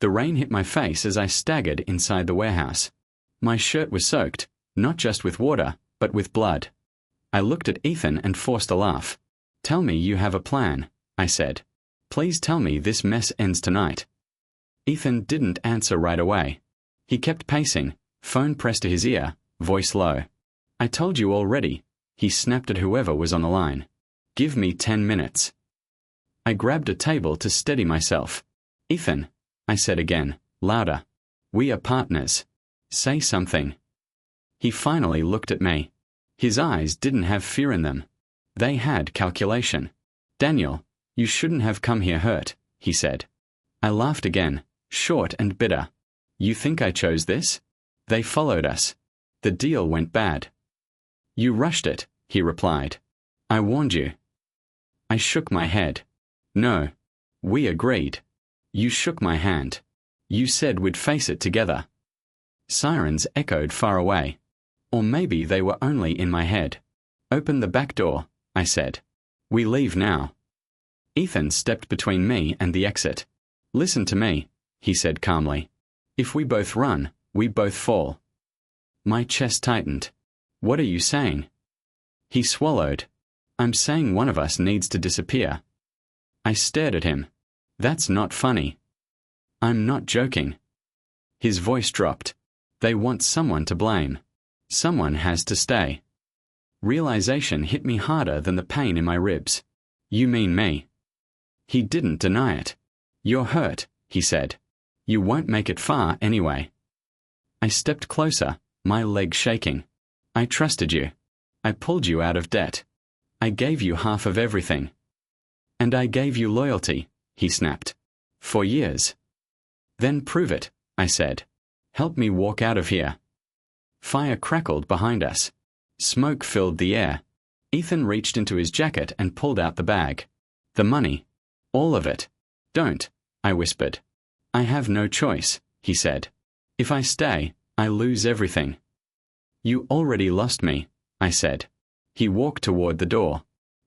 The rain hit my face as I staggered inside the warehouse. My shirt was soaked, not just with water, but with blood. I looked at Ethan and forced a laugh. "Tell me you have a plan," I said. "Please tell me this mess ends tonight." Ethan didn't answer right away. He kept pacing, phone pressed to his ear, voice low. "I told you already," he snapped at whoever was on the line. "Give me 10 minutes. I grabbed a table to steady myself. "Ethan," I said again, louder. "We are partners. Say something." He finally looked at me. His eyes didn't have fear in them. They had calculation. "Daniel, you shouldn't have come here hurt," he said. I laughed again, short and bitter. "You think I chose this? They followed us. The deal went bad." "You rushed it," he replied. "I warned you." I shook my head. "No. We agreed. You shook my hand. You said we'd face it together." Sirens echoed far away. Or maybe they were only in my head. "Open the back door," I said. "We leave now." Ethan stepped between me and the exit. "Listen to me," he said calmly. "If we both run, we both fall." My chest tightened. "What are you saying?" He swallowed. "I'm saying one of us needs to disappear." I stared at him. "That's not funny." "I'm not joking." His voice dropped. "They want someone to blame. Someone has to stay." Realization hit me harder than the pain in my ribs. "You mean me." He didn't deny it. "You're hurt," he said. "You won't make it far anyway." I stepped closer, my legs shaking. "I trusted you. I pulled you out of debt. I gave you half of everything." "And I gave you loyalty," he snapped. "For years." "Then prove it," I said. "Help me walk out of here." Fire crackled behind us. Smoke filled the air. Ethan reached into his jacket and pulled out the bag. "The money. All of it." "Don't," I whispered. "I have no choice," he said. "If I stay, I lose everything." "You already lost me," I said. He walked toward the door.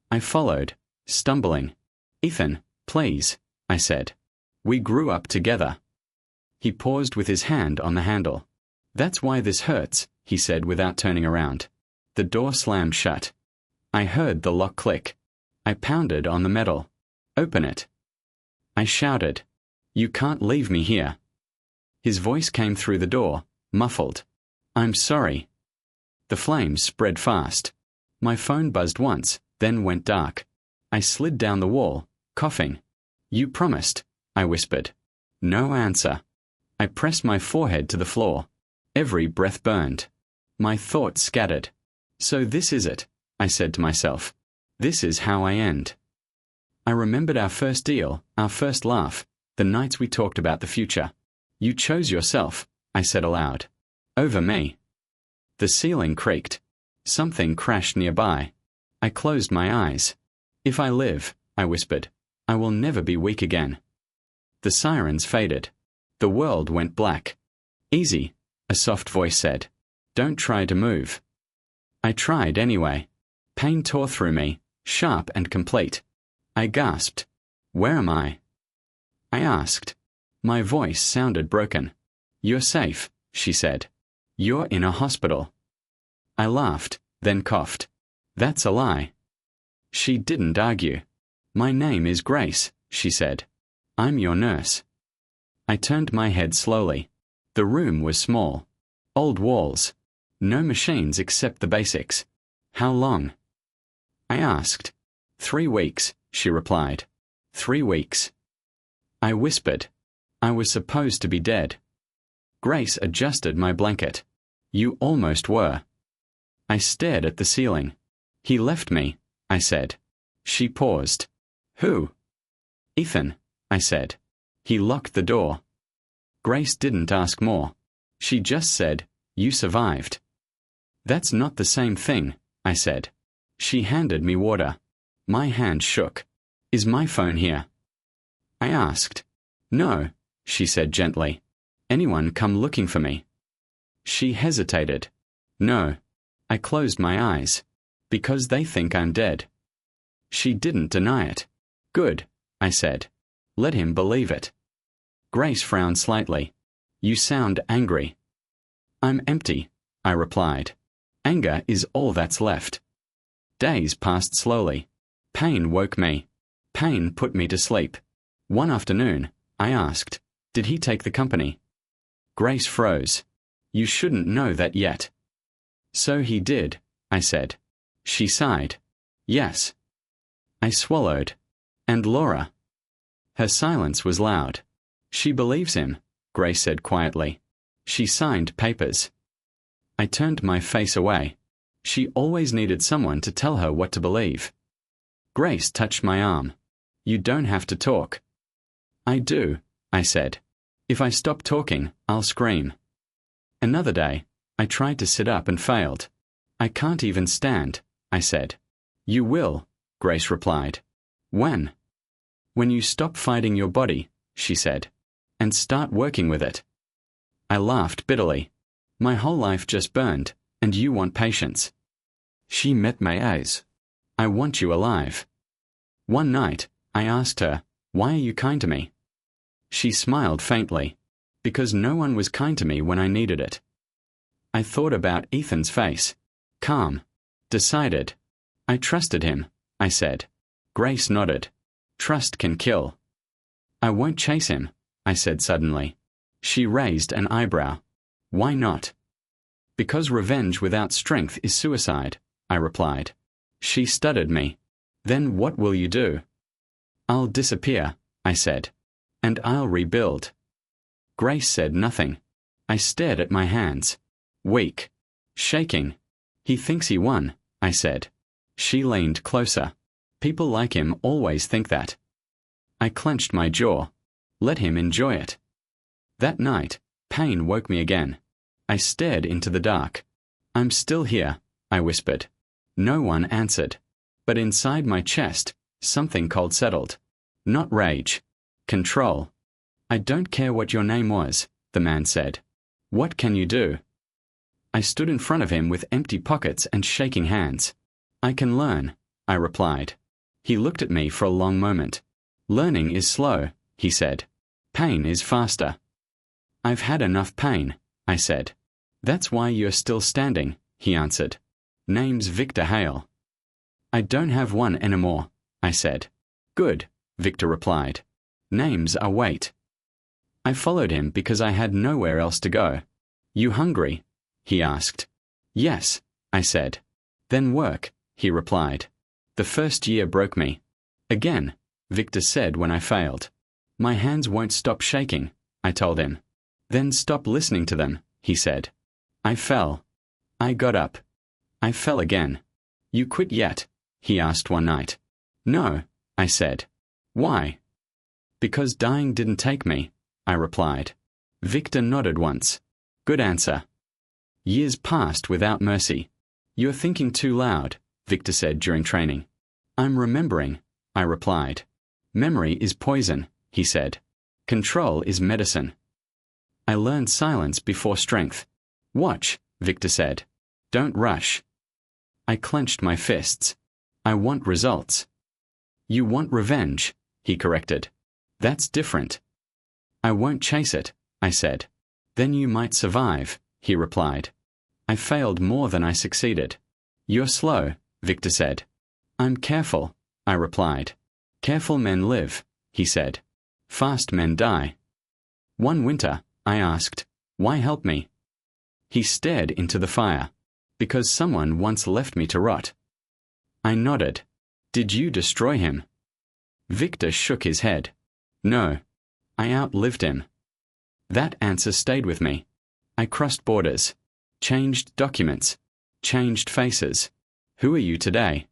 I followed, stumbling. "Ethan, please," I said. "We grew up together." He paused with his hand on the handle. "That's why this hurts," he said without turning around. The door slammed shut. I heard the lock click. I pounded on the metal. "Open it." I shouted. "You can't leave me here." His voice came through the door, muffled. "I'm sorry." The flames spread fast. My phone buzzed once, then went dark. I slid down the wall, coughing. "You promised," I whispered. No answer. I pressed my forehead to the floor. Every breath burned. My thoughts scattered. "So this is it," I said to myself. "This is how I end." I remembered our first deal, our first laugh, the nights we talked about the future. "You chose yourself," I said aloud. "Over me." The ceiling creaked. Something crashed nearby. I closed my eyes. "If I live," I whispered, "I will never be weak again." The sirens faded. The world went black. "Easy," a soft voice said. "Don't try to move." I tried anyway. Pain tore through me, sharp and complete. I gasped. "Where am I?" I asked. My voice sounded broken. "You're safe," she said. "You're in a hospital." I laughed, then coughed. "That's a lie." She didn't argue. "My name is Grace," she said. "I'm your nurse." I turned my head slowly. The room was small. Old walls. No machines except the basics. "How long?" I asked. 3 weeks, she replied. 3 weeks. I whispered. I was supposed to be dead. Grace adjusted my blanket. "You almost were." I stared at the ceiling. "He left me," I said. She paused. "Who?" "Ethan," I said. "He locked the door." Grace didn't ask more. She just said, "You survived." "That's not the same thing," I said. She handed me water. My hand shook. "Is my phone here?" I asked. "No," she said gently. "Anyone come looking for me?" She hesitated. "No." I closed my eyes. "Because they think I'm dead." She didn't deny it. "Good," I said. "Let him believe it." Grace frowned slightly. You sound angry. I'm empty, I replied. Anger is all that's left. Days passed slowly. Pain woke me. Pain put me to sleep. One afternoon, I asked, did he take the company? Grace froze. You shouldn't know that yet. So he did, I said. She sighed. Yes. I swallowed. And Laura? Her silence was loud. She believes him, Grace said quietly. She signed papers. I turned my face away. She always needed someone to tell her what to believe. Grace touched my arm. You don't have to talk. I do, I said. If I stop talking, I'll scream. Another day, I tried to sit up and failed. I can't even stand, I said. You will, Grace replied. When? When you stop fighting your body, she said, and start working with it. I laughed bitterly. My whole life just burned, and you want patience. She met my eyes. I want you alive. One night, I asked her, why are you kind to me? She smiled faintly. Because no one was kind to me when I needed it. I thought about Ethan's face. Calm. Decided. I trusted him, I said. Grace nodded. Trust can kill. I won't chase him, I said suddenly. She raised an eyebrow. Why not? Because revenge without strength is suicide, I replied. She stuttered me. Then what will you do? I'll disappear, I said. And I'll rebuild. Grace said nothing. I stared at my hands. Weak. Shaking. He thinks he won, I said. She leaned closer. People like him always think that. I clenched my jaw. Let him enjoy it. That night, pain woke me again. I stared into the dark. I'm still here, I whispered. No one answered. But inside my chest, something cold settled. Not rage. Control. I don't care what your name was, the man said. What can you do? I stood in front of him with empty pockets and shaking hands. I can learn, I replied. He looked at me for a long moment. Learning is slow, he said. Pain is faster. I've had enough pain, I said. That's why you're still standing, he answered. Name's Victor Hale. I don't have one anymore, I said. Good, Victor replied. Names are weight. I followed him because I had nowhere else to go. You hungry? He asked. Yes, I said. Then work, he replied. The first year broke me. Again, Victor said when I failed. My hands won't stop shaking, I told him. Then stop listening to them, he said. I fell. I got up. I fell again. You quit yet? He asked one night. No, I said. Why? Because dying didn't take me, I replied. Victor nodded once. Good answer. Years passed without mercy. You're thinking too loud, Victor said during training. I'm remembering, I replied. Memory is poison, he said. Control is medicine. I learned silence before strength. Watch, Victor said. Don't rush. I clenched my fists. I want results. You want revenge, he corrected. That's different. I won't chase it, I said. Then you might survive, he replied. I failed more than I succeeded. You're slow, Victor said. I'm careful, I replied. Careful men live, he said. Fast men die. One winter, I asked, why help me? He stared into the fire. Because someone once left me to rot. I nodded. Did you destroy him? Victor shook his head. No. I outlived him. That answer stayed with me. I crossed borders. Changed documents. Changed faces. Who are you today?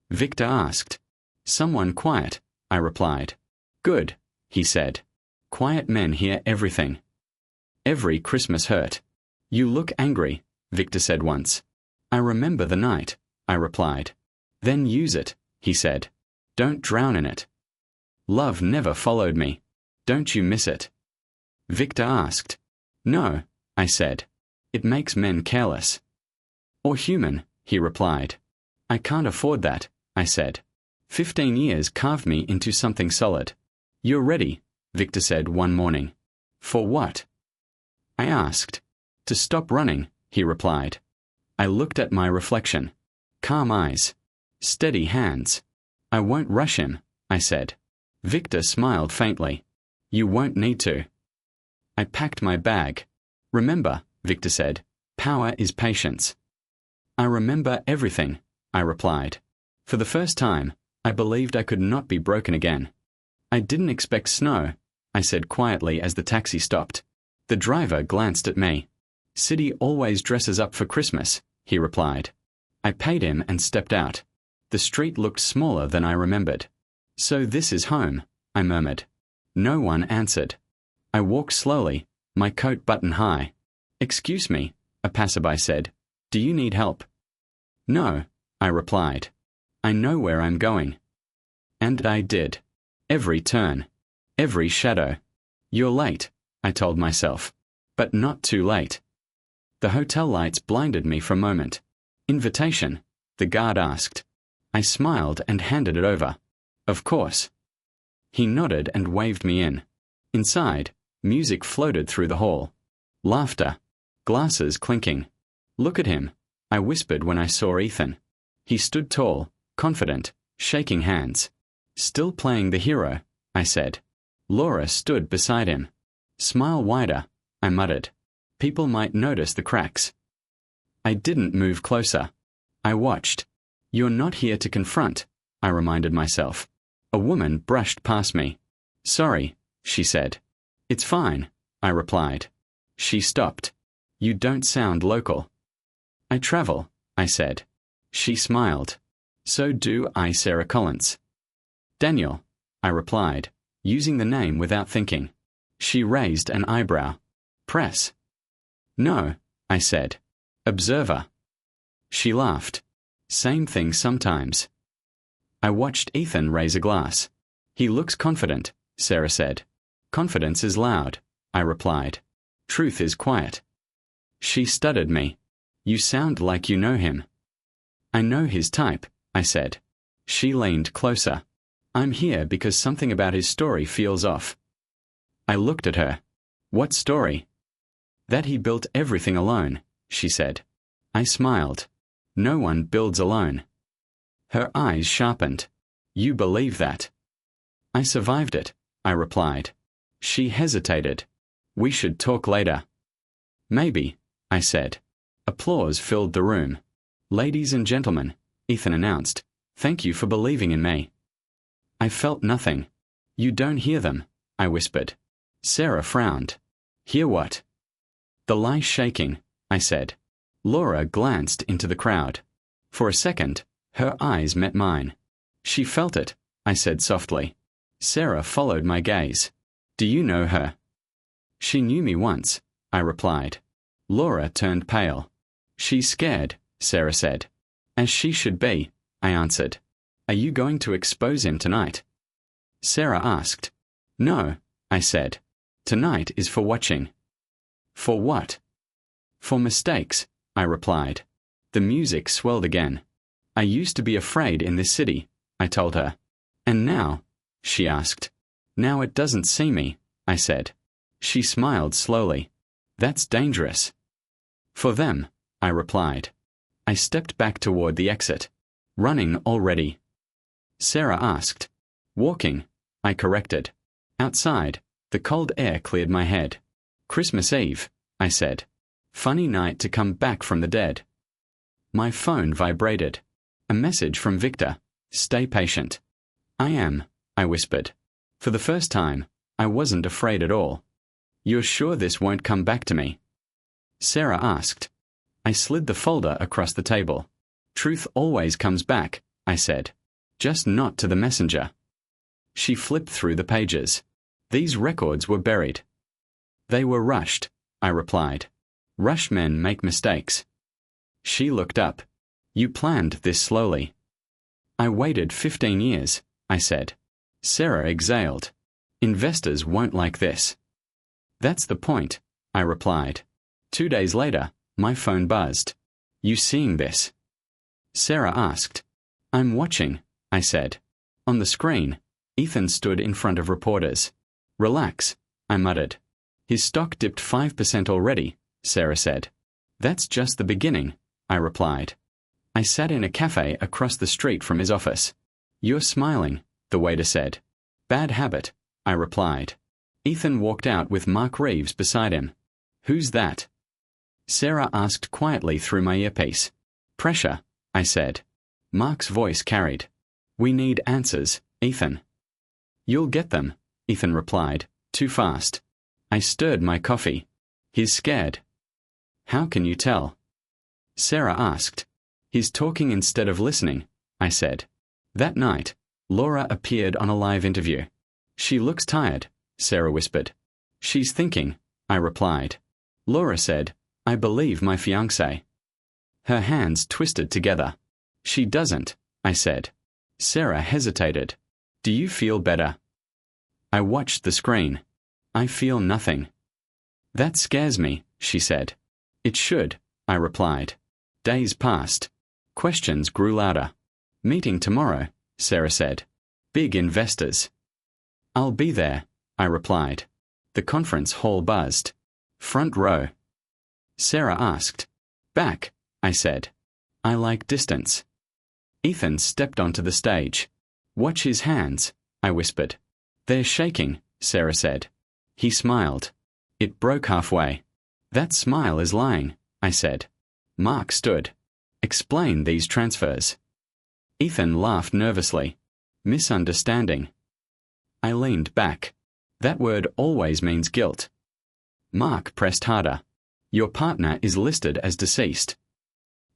Victor asked. Someone quiet, I replied. Good, he said. Quiet men hear everything. Every Christmas hurt. You look angry, Victor said once. I remember the night, I replied. Then use it, he said. Don't drown in it. Love never followed me. Don't you miss it? Victor asked. No, I said. It makes men careless. Or human, he replied. I can't afford that, I said. 15 years carved me into something solid. You're ready, Victor said one morning. For what? I asked. To stop running, he replied. I looked at my reflection. Calm eyes. Steady hands. I won't rush him, I said. Victor smiled faintly. You won't need to. I packed my bag. Remember, Victor said, power is patience. I remember everything, I replied. For the first time, I believed I could not be broken again. I didn't expect snow, I said quietly as the taxi stopped. The driver glanced at me. City always dresses up for Christmas, he replied. I paid him and stepped out. The street looked smaller than I remembered. So this is home, I murmured. No one answered. I walked slowly, my coat buttoned high. Excuse me, a passerby said. Do you need help? No, I replied. I know where I'm going. And I did. Every turn. Every shadow. You're late, I told myself. But not too late. The hotel lights blinded me for a moment. Invitation, the guard asked. I smiled and handed it over. Of course. He nodded and waved me in. Inside, music floated through the hall. Laughter. Glasses clinking. Look at him, I whispered when I saw Ethan. He stood tall, confident, shaking hands. Still playing the hero, I said. Laura stood beside him. Smile wider, I muttered. People might notice the cracks. I didn't move closer. I watched. You're not here to confront, I reminded myself. A woman brushed past me. Sorry, she said. It's fine, I replied. She stopped. You don't sound local. I travel, I said. She smiled. So do I, Sarah Collins. Daniel, I replied, using the name without thinking. She raised an eyebrow. Press. No, I said. Observer. She laughed. Same thing sometimes. I watched Ethan raise a glass. He looks confident, Sarah said. Confidence is loud, I replied. Truth is quiet. She studied me. You sound like you know him. I know his type, I said. She leaned closer. I'm here because something about his story feels off. I looked at her. What story? That he built everything alone, she said. I smiled. No one builds alone. Her eyes sharpened. You believe that? I survived it, I replied. She hesitated. We should talk later. Maybe, I said. Applause filled the room. Ladies and gentlemen, Ethan announced, thank you for believing in me. I felt nothing. You don't hear them, I whispered. Sarah frowned. Hear what? The lie shaking, I said. Laura glanced into the crowd. For a second, her eyes met mine. She felt it, I said softly. Sarah followed my gaze. Do you know her? She knew me once, I replied. Laura turned pale. She's scared, Sarah said. As she should be, I answered. Are you going to expose him tonight? Sarah asked. No, I said. Tonight is for watching. For what? For mistakes, I replied. The music swelled again. I used to be afraid in this city, I told her. And now? She asked. Now it doesn't see me, I said. She smiled slowly. That's dangerous. For them, I replied. I stepped back toward the exit. Running already. Sarah asked. Walking, I corrected. Outside, the cold air cleared my head. Christmas Eve, I said. Funny night to come back from the dead. My phone vibrated. A message from Victor. Stay patient. I am, I whispered. For the first time, I wasn't afraid at all. You're sure this won't come back to me? Sarah asked. I slid the folder across the table. Truth always comes back, I said. Just not to the messenger. She flipped through the pages. These records were buried. They were rushed, I replied. Rushed men make mistakes. She looked up. You planned this slowly. I waited 15 years, I said. Sarah exhaled. Investors won't like this. That's the point, I replied. 2 days later, my phone buzzed. You seeing this? Sarah asked. I'm watching, I said. On the screen, Ethan stood in front of reporters. Relax, I muttered. His stock dipped 5% already, Sarah said. That's just the beginning, I replied. I sat in a cafe across the street from his office. You're smiling, the waiter said. Bad habit, I replied. Ethan walked out with Mark Reeves beside him. Who's that? Sarah asked quietly through my earpiece. Pressure, I said. Mark's voice carried. We need answers, Ethan. You'll get them, Ethan replied, too fast. I stirred my coffee. He's scared. How can you tell? Sarah asked. He's talking instead of listening, I said. That night, Laura appeared on a live interview. She looks tired, Sarah whispered. She's thinking, I replied. Laura said, I believe my fiancé. Her hands twisted together. She doesn't, I said. Sarah hesitated. Do you feel better? I watched the screen. I feel nothing. That scares me, she said. It should, I replied. Days passed. Questions grew louder. Meeting tomorrow, Sarah said. Big investors. I'll be there, I replied. The conference hall buzzed. Front row. Sarah asked. Back, I said. I like distance. Ethan stepped onto the stage. Watch his hands, I whispered. They're shaking, Sarah said. He smiled. It broke halfway. That smile is lying, I said. Mark stood. Explain these transfers. Ethan laughed nervously. Misunderstanding. I leaned back. That word always means guilt. Mark pressed harder. Your partner is listed as deceased.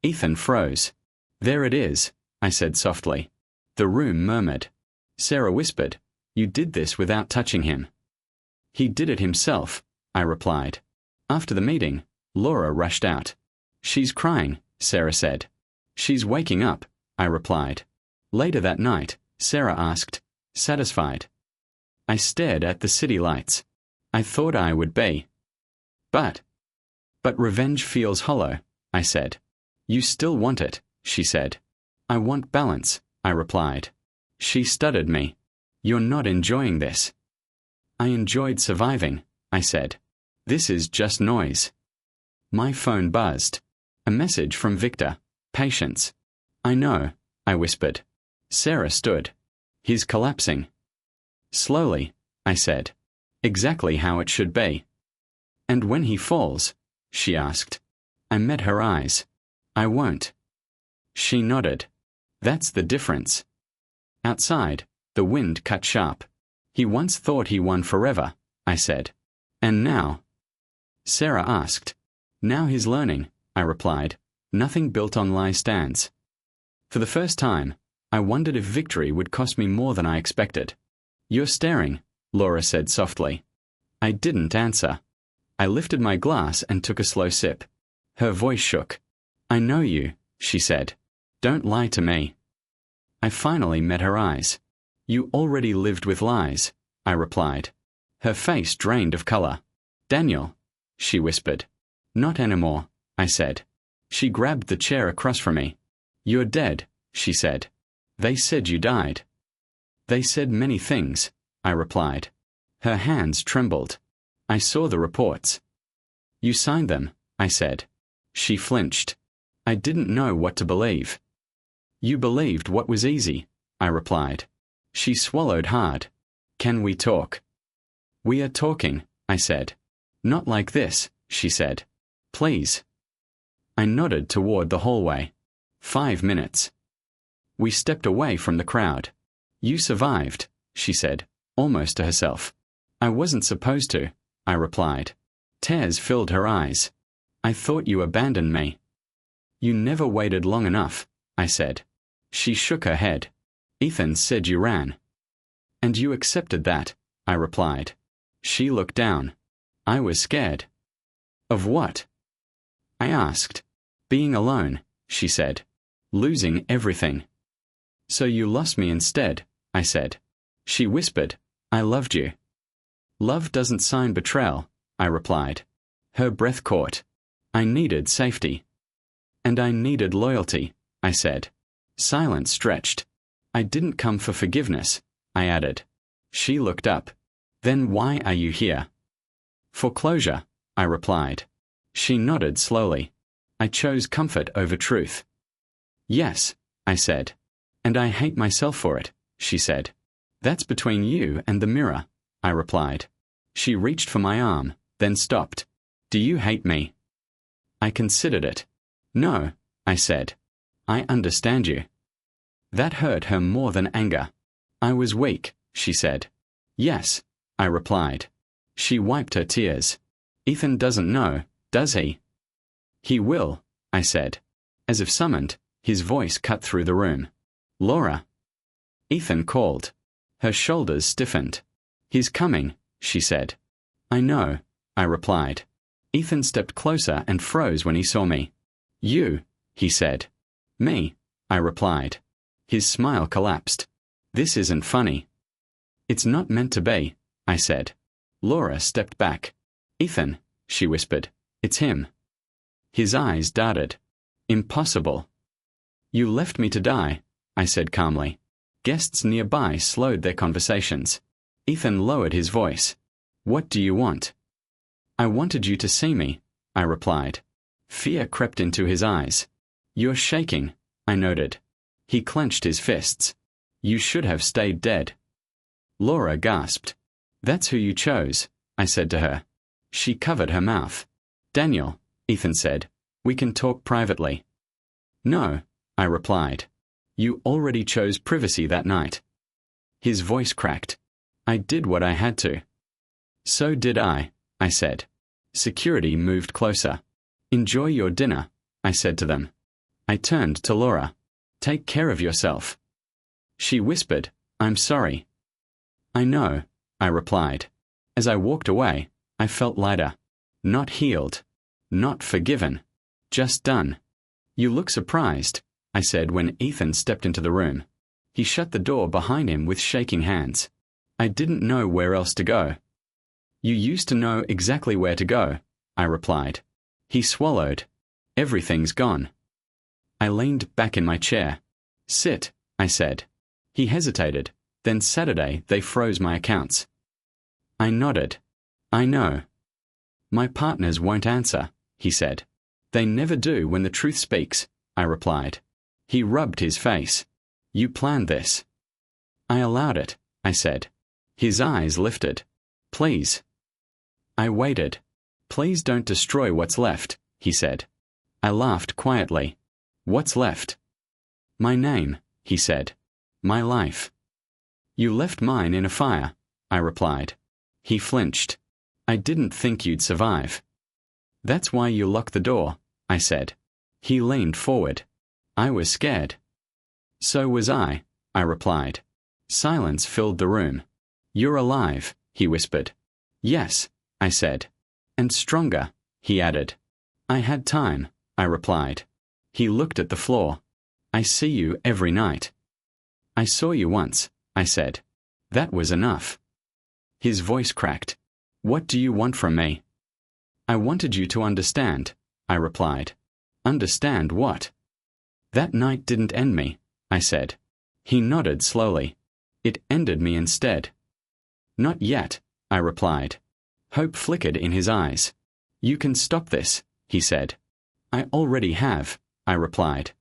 Ethan froze. There it is, I said softly. The room murmured. Sarah whispered, You did this without touching him. He did it himself, I replied. After the meeting, Laura rushed out. She's crying, Sarah said. She's waking up, I replied. Later that night, Sarah asked, Satisfied? I stared at the city lights. I thought I would be. But revenge feels hollow, I said. You still want it, she said. I want balance, I replied. She stuttered me. You're not enjoying this. I enjoyed surviving, I said. This is just noise. My phone buzzed. A message from Victor. Patience. I know, I whispered. Sarah stood. He's collapsing. Slowly, I said. Exactly how it should be. And when he falls? She asked. I met her eyes. I won't. She nodded. That's the difference. Outside, the wind cut sharp. He once thought he won forever, I said. And now? Sarah asked. Now he's learning, I replied. Nothing built on lies stands. For the first time, I wondered if victory would cost me more than I expected. You're staring, Laura said softly. I didn't answer. I lifted my glass and took a slow sip. Her voice shook. I know you, she said. Don't lie to me. I finally met her eyes. You already lived with lies, I replied. Her face drained of color. Daniel, she whispered. Not anymore, I said. She grabbed the chair across from me. You're dead, she said. They said you died. They said many things, I replied. Her hands trembled. I saw the reports. You signed them, I said. She flinched. I didn't know what to believe. You believed what was easy, I replied. She swallowed hard. Can we talk? We are talking, I said. Not like this, she said. Please. I nodded toward the hallway. 5 minutes. We stepped away from the crowd. You survived, she said, almost to herself. I wasn't supposed to, I replied. Tears filled her eyes. I thought you abandoned me. You never waited long enough, I said. She shook her head. Ethan said you ran. And you accepted that, I replied. She looked down. I was scared. Of what? I asked. Being alone, she said. Losing everything. So you lost me instead, I said. She whispered, I loved you. Love doesn't sign betrayal, I replied. Her breath caught. I needed safety. And I needed loyalty, I said. Silence stretched. I didn't come for forgiveness, I added. She looked up. Then why are you here? For closure, I replied. She nodded slowly. I chose comfort over truth. Yes, I said. And I hate myself for it, she said. That's between you and the mirror, I replied. She reached for my arm, then stopped. Do you hate me? I considered it. No, I said. I understand you. That hurt her more than anger. I was weak, she said. Yes, I replied. She wiped her tears. Ethan doesn't know, does he? He will, I said. As if summoned, his voice cut through the room. Laura. Ethan called. Her shoulders stiffened. He's coming, she said. I know, I replied. Ethan stepped closer and froze when he saw me. You, he said. Me, I replied. His smile collapsed. This isn't funny. It's not meant to be, I said. Laura stepped back. Ethan, she whispered. It's him. His eyes darted. Impossible. You left me to die, I said calmly. Guests nearby slowed their conversations. Ethan lowered his voice. What do you want? I wanted you to see me, I replied. Fear crept into his eyes. You're shaking, I noted. He clenched his fists. You should have stayed dead. Laura gasped. That's who you chose, I said to her. She covered her mouth. Daniel, Ethan said, we can talk privately. No, I replied. You already chose privacy that night. His voice cracked. I did what I had to. So did I said. Security moved closer. Enjoy your dinner, I said to them. I turned to Laura. Take care of yourself. She whispered, I'm sorry. I know, I replied. As I walked away, I felt lighter. Not healed. Not forgiven. Just done. You look surprised, I said when Ethan stepped into the room. He shut the door behind him with shaking hands. I didn't know where else to go. You used to know exactly where to go, I replied. He swallowed. Everything's gone. I leaned back in my chair. Sit, I said. He hesitated. Then Saturday they froze my accounts. I nodded. I know. My partners won't answer, he said. They never do when the truth speaks, I replied. He rubbed his face. You planned this. I allowed it, I said. His eyes lifted. Please. I waited. Please don't destroy what's left, he said. I laughed quietly. What's left? My name, he said. My life. You left mine in a fire, I replied. He flinched. I didn't think you'd survive. That's why you locked the door, I said. He leaned forward. I was scared. So was I replied. Silence filled the room. You're alive, he whispered. Yes, I said. And stronger, he added. I had time, I replied. He looked at the floor. I see you every night. I saw you once, I said. That was enough. His voice cracked. What do you want from me? I wanted you to understand, I replied. Understand what? That night didn't end me, I said. He nodded slowly. It ended me instead. Not yet, I replied. Hope flickered in his eyes. You can stop this, he said. I already have, I replied.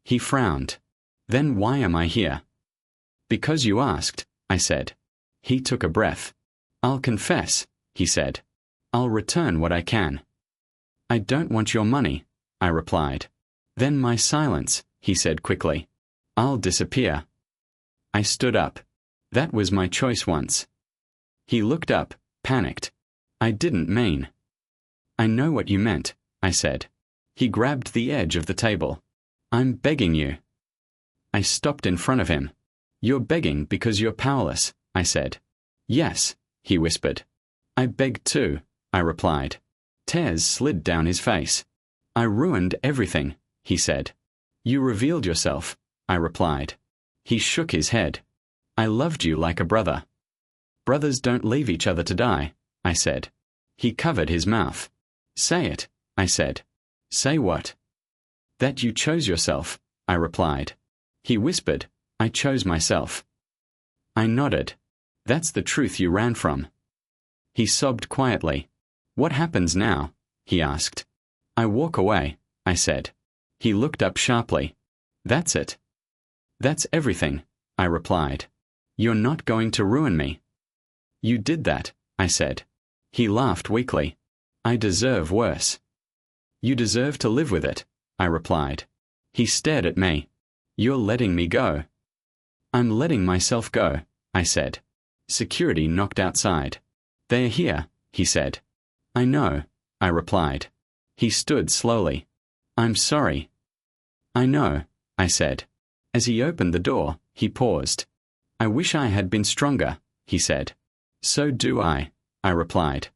He frowned. Then why am I here? Because you asked, I said. He took a breath. I'll confess, he said. I'll return what I can. I don't want your money, I replied. Then my silence, he said quickly. I'll disappear. I stood up. That was my choice once. He looked up, panicked. I didn't mean. I know what you meant, I said. He grabbed the edge of the table. I'm begging you. I stopped in front of him. You're begging because you're powerless, I said. Yes, he whispered. I begged too, I replied. Tears slid down his face. I ruined everything, he said. You revealed yourself, I replied. He shook his head. I loved you like a brother. Brothers don't leave each other to die, I said. He covered his mouth. Say it, I said. Say what? That you chose yourself, I replied. He whispered, I chose myself. I nodded. That's the truth you ran from. He sobbed quietly. What happens now? He asked. I walk away, I said. He looked up sharply. That's it. That's everything, I replied. You're not going to ruin me. You did that, I said. He laughed weakly. I deserve worse. You deserve to live with it, I replied. He stared at me. You're letting me go. I'm letting myself go, I said. Security knocked outside. They're here, he said. I know, I replied. He stood slowly. I'm sorry. I know, I said. As he opened the door, he paused. I wish I had been stronger, he said. So do I replied.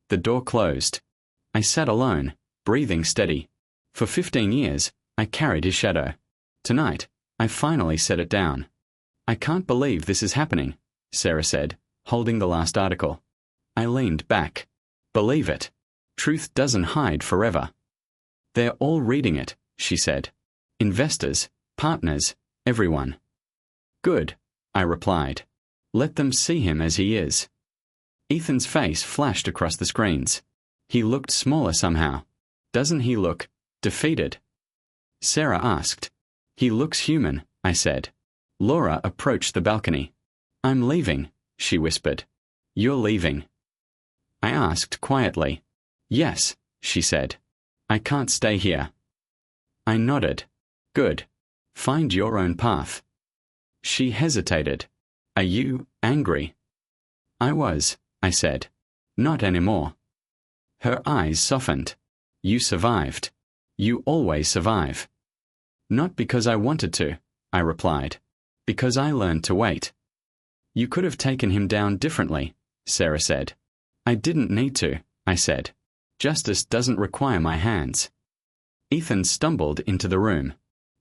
The door closed. I sat alone, breathing steady. For 15 years, I carried his shadow. Tonight, I finally set it down. I can't believe this is happening, Sarah said, holding the last article. I leaned back. Believe it. Truth doesn't hide forever. They're all reading it, she said. Investors, partners, everyone. Good, I replied. Let them see him as he is. Ethan's face flashed across the screens. He looked smaller somehow. Doesn't he look defeated? Sarah asked. He looks human, I said. Laura approached the balcony. I'm leaving, she whispered. You're leaving. I asked quietly. Yes, she said. I can't stay here. I nodded. Good. Find your own path. She hesitated. Are you angry? I was, I said. Not anymore. Her eyes softened. You survived. You always survive. Not because I wanted to, I replied. Because I learned to wait. You could have taken him down differently, Sarah said. I didn't need to, I said. Justice doesn't require my hands. Ethan stumbled into the room.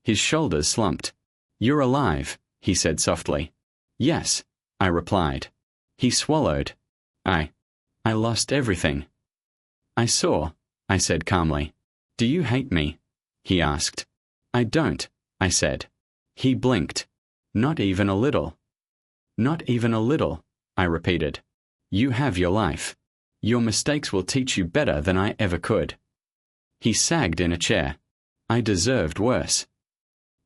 His shoulders slumped. You're alive, he said softly. Yes, I replied. He swallowed. I lost everything. I saw, I said calmly. Do you hate me? He asked. I don't, I said. He blinked. Not even a little. Not even a little, I repeated. You have your life. Your mistakes will teach you better than I ever could. He sagged in a chair. I deserved worse.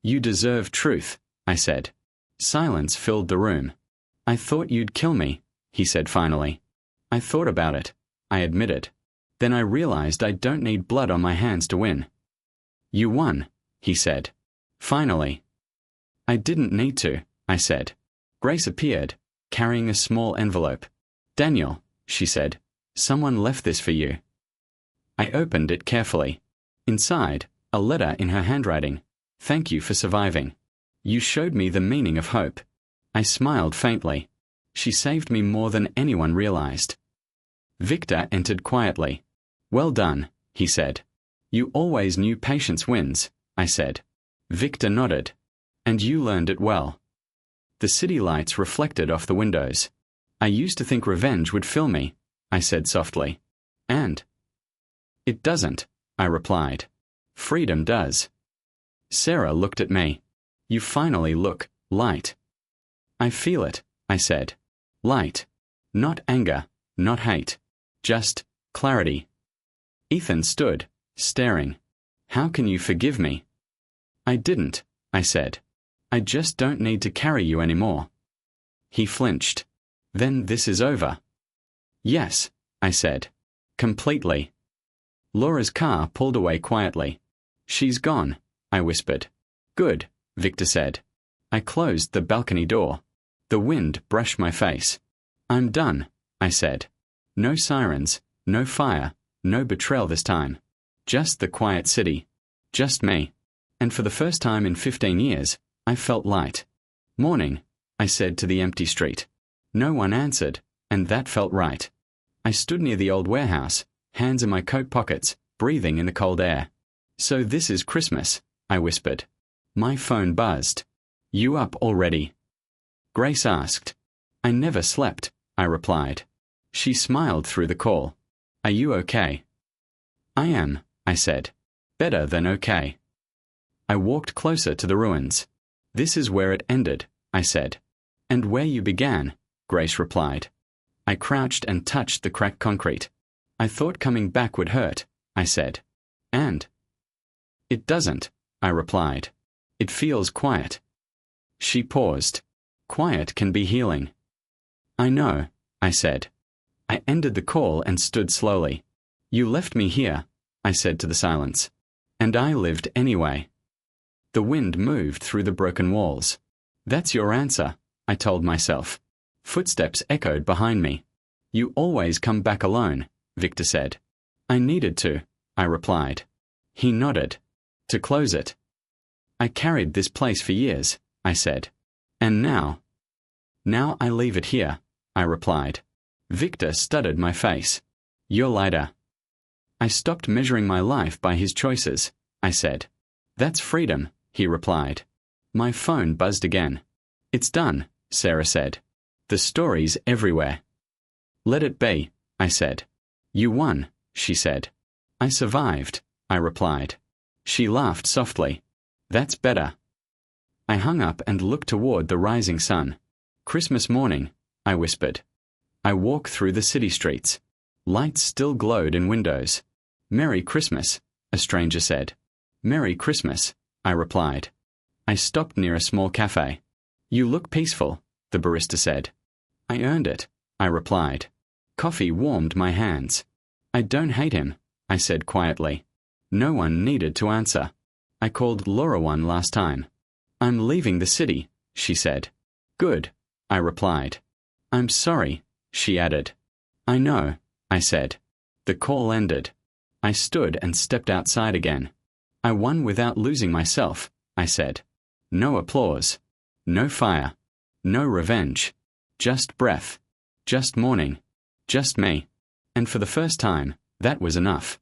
You deserve truth, I said. Silence filled the room. I thought you'd kill me, he said finally. I thought about it, I admitted. Then I realized I don't need blood on my hands to win. You won, he said. Finally. I didn't need to, I said. Grace appeared, carrying a small envelope. Daniel, she said, someone left this for you. I opened it carefully. Inside, a letter in her handwriting. Thank you for surviving. You showed me the meaning of hope. I smiled faintly. She saved me more than anyone realized. Victor entered quietly. Well done, he said. You always knew patience wins, I said. Victor nodded. And you learned it well. The city lights reflected off the windows. I used to think revenge would fill me, I said softly. And? It doesn't, I replied. Freedom does. Sarah looked at me. You finally look light. I feel it, I said. Light. Not anger, not hate. Just clarity. Ethan stood, staring. How can you forgive me? I didn't, I said. I just don't need to carry you anymore. He flinched. Then this is over. Yes, I said. Completely. Laura's car pulled away quietly. She's gone, I whispered. Good, Victor said. I closed the balcony door. The wind brushed my face. I'm done, I said. No sirens, no fire, no betrayal this time. Just the quiet city. Just me. And for the first time in 15 years, I felt light. Morning, I said to the empty street. No one answered, and that felt right. I stood near the old warehouse, hands in my coat pockets, breathing in the cold air. So this is Christmas, I whispered. My phone buzzed. You up already? Grace asked. I never slept, I replied. She smiled through the call. Are you okay? I am, I said. Better than okay. I walked closer to the ruins. This is where it ended, I said. And where you began, Grace replied. I crouched and touched the cracked concrete. I thought coming back would hurt, I said. And? It doesn't, I replied. It feels quiet. She paused. Quiet can be healing. I know, I said. I ended the call and stood slowly. You left me here, I said to the silence. And I lived anyway. The wind moved through the broken walls. That's your answer, I told myself. Footsteps echoed behind me. You always come back alone, Victor said. I needed to, I replied. He nodded. To close it. I carried this place for years, I said. And now? Now I leave it here, I replied. Victor studied my face. You're lighter. I stopped measuring my life by his choices, I said. That's freedom, he replied. My phone buzzed again. It's done, Sarah said. The story's everywhere. Let it be, I said. You won, she said. I survived, I replied. She laughed softly. That's better. I hung up and looked toward the rising sun. Christmas morning, I whispered. I walked through the city streets. Lights still glowed in windows. Merry Christmas, a stranger said. Merry Christmas, I replied. I stopped near a small cafe. You look peaceful, the barista said. I earned it, I replied. Coffee warmed my hands. I don't hate him, I said quietly. No one needed to answer. I called Laura one last time. I'm leaving the city, she said. Good, I replied. I'm sorry, she added. I know, I said. The call ended. I stood and stepped outside again. I won without losing myself, I said. No applause. No fire. No revenge. Just breath. Just mourning. Just me. And for the first time, that was enough.